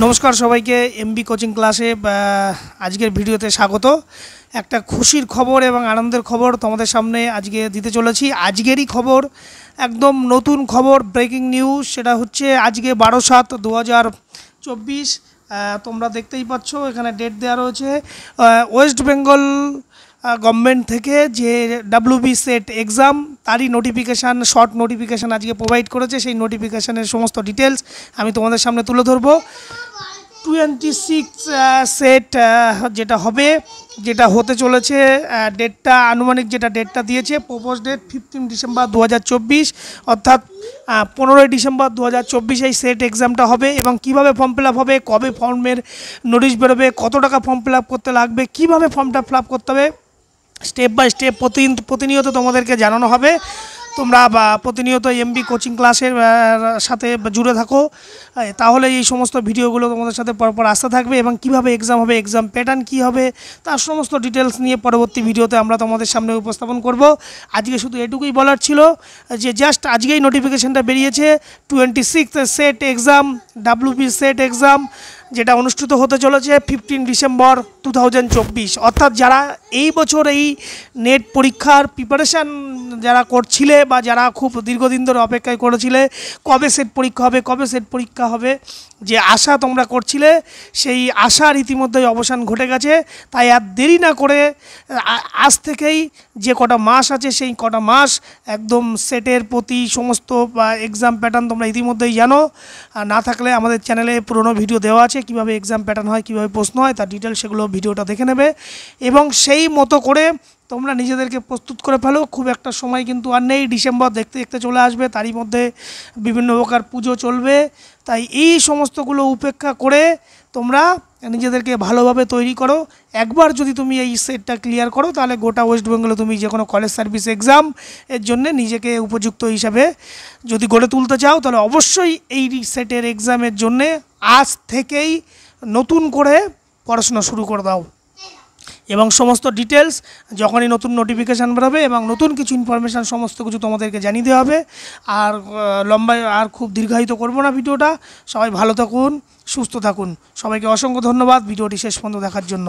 नमस्कार सबाइके MB coaching क्लासे आजकेर भिडियोते स्वागत। एक खुशिर खबर और आनंदर खबर तुम्हारे सामने आज के दीते चलेছি। आजकेरই खबर एकदम नतून खबर ब्रेकिंग निউজ। সেটা হচ্ছে আজকে 12/7/2024। তোমরা দেখতেই পাচ্ছ এখানে ডেট দেওয়া রয়েছে। ওয়েস্ট বেঙ্গল गवर्नमेंट থেকে যে WB সেট एग्जाम তারই নোটিফিকেশান শর্ট নোটিফিকেশান আজকে প্রোভাইড করেছে। সেই নোটিফিকেশানের সমস্ত ডিটেলস আমি তোমাদের সামনে তুলে ধরবো। 26 সেট যেটা হবে, যেটা হতে চলেছে, ডেটটা আনুমানিক যেটা ডেটটা দিয়েছে প্রপোজ ডেট 15 ডিসেম্বর 2024 অর্থাৎ 15 ডিসেম্বর 2024 এই সেট এক্সামটা হবে। এবং কিভাবে ফর্ম ফিল আপ হবে, কবে ফর্মের নোটিশ বেরোবে, কত টাকা ফর্ম ফিল আপ করতে লাগবে, কিভাবে ফর্মটা ফিল আপ করতে হবে স্টেপ বাই স্টেপ প্রতিনিয়ত তোমাদেরকে জানানো হবে। তোমরা প্রতিনিয়ত এমবি কোচিং ক্লাসের সাথে জুড়ে থাকো, তাহলে এই সমস্ত ভিডিওগুলো তোমাদের সাথে পরপর আসতে থাকবে। এবং কিভাবে এক্সাম হবে, এক্সাম প্যাটার্ন কী হবে, তার সমস্ত ডিটেলস নিয়ে পরবর্তী ভিডিওতে আমরা তোমাদের সামনে উপস্থাপন করব। আজকে শুধু এটুকুই বলার ছিল যে জাস্ট আজকেই নোটিফিকেশানটা বেরিয়েছে। 26 set exam WB set exam যেটা অনুষ্ঠিত হতে চলেছে 15 ডিসেম্বর 2024। অর্থাৎ যারা এই বছর এই নেট পরীক্ষার প্রিপারেশান যারা করছিলে বা যারা খুব দীর্ঘদিন ধরে অপেক্ষায় করেছিলে কবে সেট পরীক্ষা হবে, কবে সেট পরীক্ষা হবে, যে আশা তোমরা করছিলে সেই আশার ইতিমধ্যেই অবসান ঘটে গেছে। তাই আর দেরি না করে আজ থেকেই যে কটা মাস আছে সেই কটা মাস একদম সেটের প্রতি সমস্ত এক্সাম প্যাটার্ন তোমরা ইতিমধ্যেই জানো। না থাকলে আমাদের চ্যানেলে পুরনো ভিডিও দেওয়া আছে কীভাবে এক্সাম প্যাটার্ন হয়, কীভাবে প্রশ্ন হয়, তার ডিটেলস সেগুলো ভিডিওটা দেখে নেবে এবং সেই মতো করে তোমরা নিজেদেরকে প্রস্তুত করে ফেলো। খুব একটা সময় কিন্তু আর নেই, ডিসেম্বর দেখতে দেখতে চলে আসবে, তারই মধ্যে বিভিন্ন প্রকার পুজো চলবে। তাই এই সমস্তগুলো উপেক্ষা করে তোমরা নিজেদেরকে ভালোভাবে তৈরি করো। একবার যদি তুমি এই সেটটা ক্লিয়ার করো তাহলে গোটা ওয়েস্ট বেঙ্গলে তুমি যে কোনো কলেজ সার্ভিস এক্সাম এর জন্য নিজেকে উপযুক্ত হিসাবে যদি গড়ে তুলতে চাও তাহলে অবশ্যই এই সেটের এক্সামের জন্যে আজ থেকেই নতুন করে পড়াশোনা শুরু করে দাও। এবং সমস্ত ডিটেলস যখনই নতুন নোটিফিকেশান বেরোবে এবং নতুন কিছু ইনফরমেশান সমস্ত কিছু তোমাদেরকে জানিয়ে দেওয়া হবে। আর লম্বায় আর খুব দীর্ঘায়িত করব না ভিডিওটা। সবাই ভালো থাকুন, সুস্থ থাকুন। সবাইকে অসংখ্য ধন্যবাদ ভিডিওটি শেষ পর্যন্ত দেখার জন্য।